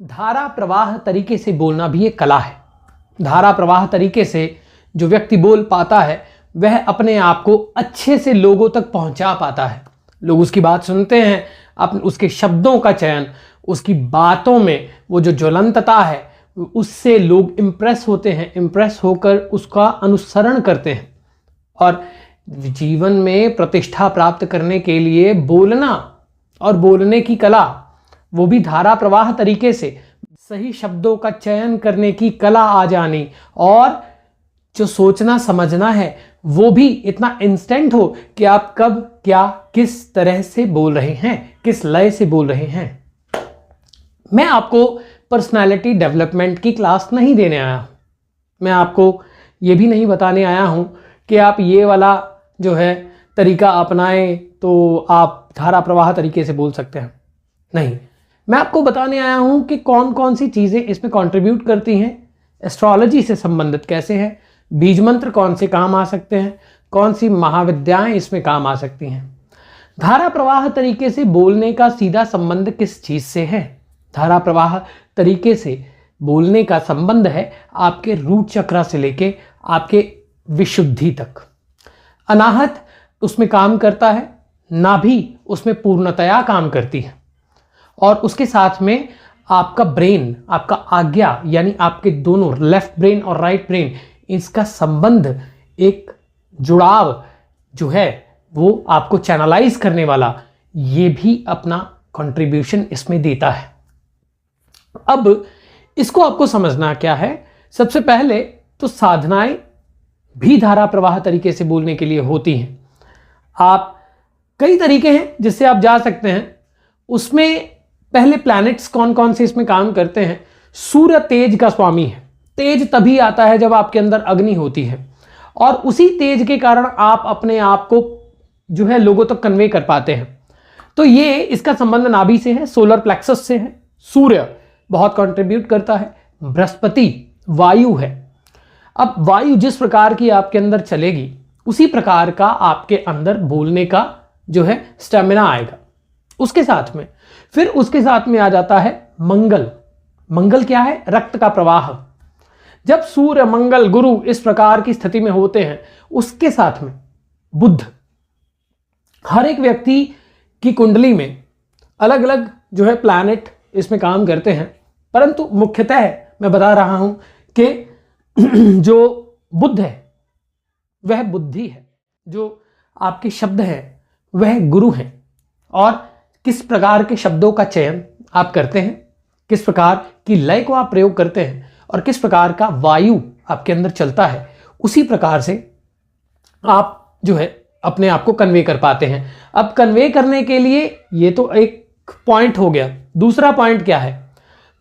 धारा प्रवाह तरीके से बोलना भी एक कला है। धारा प्रवाह तरीके से जो व्यक्ति बोल पाता है वह अपने आप को अच्छे से लोगों तक पहुंचा पाता है। लोग उसकी बात सुनते हैं, उसके शब्दों का चयन, उसकी बातों में वो जो ज्वलंतता है उससे लोग इम्प्रेस होते हैं, इम्प्रेस होकर उसका अनुसरण करते हैं और जीवन में प्रतिष्ठा प्राप्त करने के लिए बोलना और बोलने की कला, वो भी धारा प्रवाह तरीके से सही शब्दों का चयन करने की कला आ जानी और जो सोचना समझना है वो भी इतना इंस्टेंट हो कि आप कब क्या किस तरह से बोल रहे हैं, किस लय से बोल रहे हैं। मैं आपको पर्सनालिटी डेवलपमेंट की क्लास नहीं देने आया हूं। मैं आपको ये भी नहीं बताने आया हूं कि आप ये वाला जो है तरीका अपनाएं तो आप धारा प्रवाह तरीके से बोल सकते हैं। नहीं, मैं आपको बताने आया हूं कि कौन कौन सी चीज़ें इसमें कंट्रीब्यूट करती हैं, एस्ट्रोलॉजी से संबंधित कैसे है, बीज मंत्र कौन से काम आ सकते हैं, कौन सी महाविद्याएं इसमें काम आ सकती हैं। धारा प्रवाह तरीके से बोलने का सीधा संबंध किस चीज़ से है? धारा प्रवाह तरीके से बोलने का संबंध है आपके रूट चक्र से लेके आपके विशुद्धि तक। अनाहत उसमें काम करता है, नाभि उसमें पूर्णतया काम करती है और उसके साथ में आपका ब्रेन, आपका आज्ञा यानी आपके दोनों लेफ्ट ब्रेन और राइट ब्रेन, इसका संबंध, एक जुड़ाव जो है वो आपको चैनलाइज करने वाला, ये भी अपना कंट्रीब्यूशन इसमें देता है। अब इसको आपको समझना क्या है, सबसे पहले तो साधनाएं भी धारा प्रवाह तरीके से बोलने के लिए होती हैं। आप कई तरीके हैं जिससे आप जा सकते हैं। उसमें पहले प्लैनेट्स कौन कौन से इसमें काम करते हैं। सूर्य तेज का स्वामी है। तेज तभी आता है जब आपके अंदर अग्नि होती है और उसी तेज के कारण आप अपने आप को जो है लोगों तक कन्वे कर पाते हैं। तो ये इसका संबंध नाभि से है, सोलर प्लेक्सस से है। सूर्य बहुत कंट्रीब्यूट करता है। बृहस्पति वायु है। अब वायु जिस प्रकार की आपके अंदर चलेगी उसी प्रकार का आपके अंदर बोलने का जो है स्टेमिना आएगा। उसके साथ में आ जाता है मंगल। मंगल क्या है? रक्त का प्रवाह। जब सूर्य, मंगल, गुरु इस प्रकार की स्थिति में होते हैं, उसके साथ में बुध। हर एक व्यक्ति की कुंडली में अलग अलग जो है प्लैनेट इसमें काम करते हैं, परंतु मुख्यतः मैं बता रहा हूं कि जो बुध है वह बुद्धि है, जो आपके शब्द है वह गुरु है और किस प्रकार के शब्दों का चयन आप करते हैं, किस प्रकार की लय को आप प्रयोग करते हैं और किस प्रकार का वायु आपके अंदर चलता है, उसी प्रकार से आप जो है अपने आप को कन्वे कर पाते हैं। अब कन्वे करने के लिए ये तो एक पॉइंट हो गया। दूसरा पॉइंट क्या है?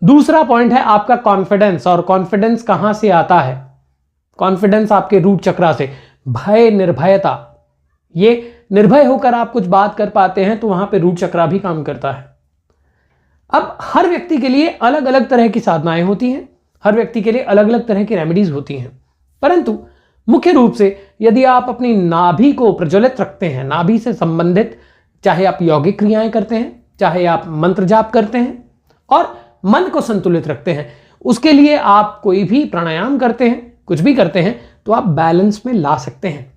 दूसरा पॉइंट है आपका कॉन्फिडेंस। और कॉन्फिडेंस कहां से आता है? कॉन्फिडेंस आपके रूट चक्र से। भय, निर्भयता, ये निर्भय होकर आप कुछ बात कर पाते हैं तो वहां पे रूट चक्र भी काम करता है। अब हर व्यक्ति के लिए अलग अलग तरह की साधनाएं होती हैं, हर व्यक्ति के लिए अलग अलग तरह की रेमेडीज होती हैं, परंतु मुख्य रूप से यदि आप अपनी नाभि को प्रज्वलित रखते हैं, नाभि से संबंधित चाहे आप यौगिक क्रियाएं करते हैं, चाहे आप मंत्र जाप करते हैं और मन को संतुलित रखते हैं, उसके लिए आप कोई भी प्राणायाम करते हैं, कुछ भी करते हैं, तो आप बैलेंस में ला सकते हैं।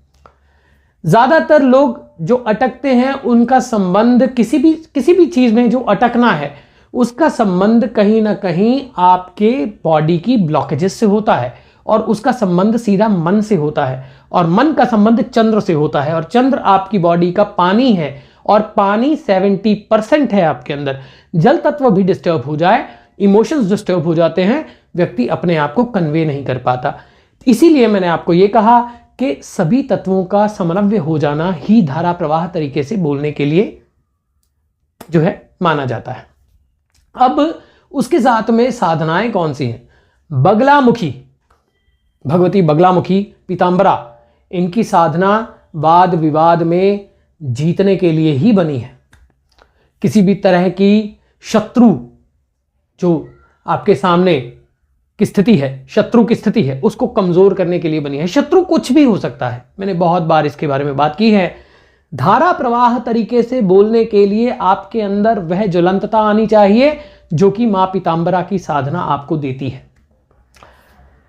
ज्यादातर लोग जो अटकते हैं उनका संबंध किसी भी चीज में जो अटकना है उसका संबंध कहीं ना कहीं आपके बॉडी की ब्लॉकेजेस से होता है और उसका संबंध सीधा मन से होता है और मन का संबंध चंद्र से होता है और चंद्र आपकी बॉडी का पानी है और पानी 70% है आपके अंदर। जल तत्व भी डिस्टर्ब हो जाए, इमोशंस डिस्टर्ब हो जाते हैं, व्यक्ति अपने आप को कन्वे नहीं कर पाता। इसीलिए मैंने आपको यह कहा कि सभी तत्वों का समन्वय हो जाना ही धारा प्रवाह तरीके से बोलने के लिए जो है माना जाता है। अब उसके साथ में साधनाएं कौन सी हैं? बगलामुखी, भगवती बगलामुखी, पीतांबरा, इनकी साधना वाद विवाद में जीतने के लिए ही बनी है। किसी भी तरह की शत्रु जो आपके सामने की स्थिति है, शत्रु की स्थिति है, उसको कमजोर करने के लिए बनी है। शत्रु कुछ भी हो सकता है, मैंने बहुत बार इसके बारे में बात की है। धारा प्रवाह तरीके से बोलने के लिए आपके अंदर वह ज्वलंतता आनी चाहिए जो कि मां पीतांबरा की साधना आपको देती है।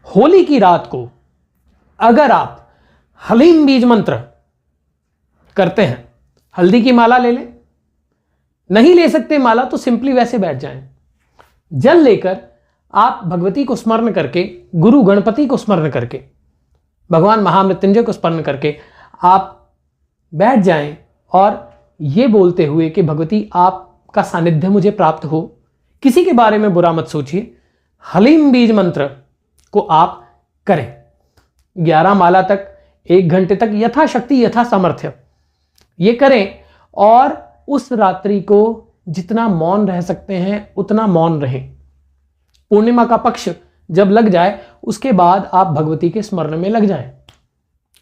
होली की रात को अगर आप हलीम बीज मंत्र करते हैं, हल्दी की माला ले लें, नहीं ले सकते माला तो सिंपली वैसे बैठ जाएं, जल लेकर आप भगवती को स्मरण करके, गुरु गणपति को स्मरण करके, भगवान महामृत्युंजय को स्मरण करके आप बैठ जाएं और ये बोलते हुए कि भगवती आपका सानिध्य मुझे प्राप्त हो, किसी के बारे में बुरा मत सोचिए, हलीम बीज मंत्र को आप करें 11 माला तक, 1 घंटे तक, यथाशक्ति यथा सामर्थ्य ये करें। और उस रात्रि को जितना मौन रह सकते हैं उतना मौन रहें। पूर्णिमा का पक्ष जब लग जाए उसके बाद आप भगवती के स्मरण में लग जाएं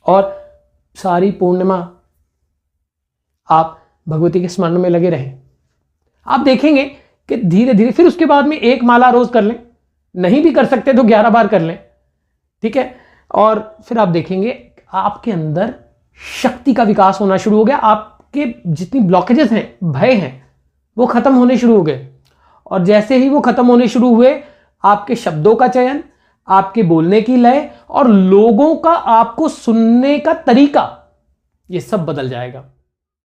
और सारी पूर्णिमा आप भगवती के स्मरण में लगे रहें। आप देखेंगे कि धीरे धीरे फिर उसके बाद में 1 माला रोज कर लें, नहीं भी कर सकते तो 11 बार कर लें, ठीक है। और फिर आप देखेंगे आपके अंदर शक्ति का विकास होना शुरू हो गया, आपके जितनी ब्लॉकेजेस हैं, भय हैं, वो खत्म होने शुरू हो गए। और जैसे ही वो खत्म होने शुरू हुए, आपके शब्दों का चयन, आपके बोलने की लय और लोगों का आपको सुनने का तरीका, ये सब बदल जाएगा।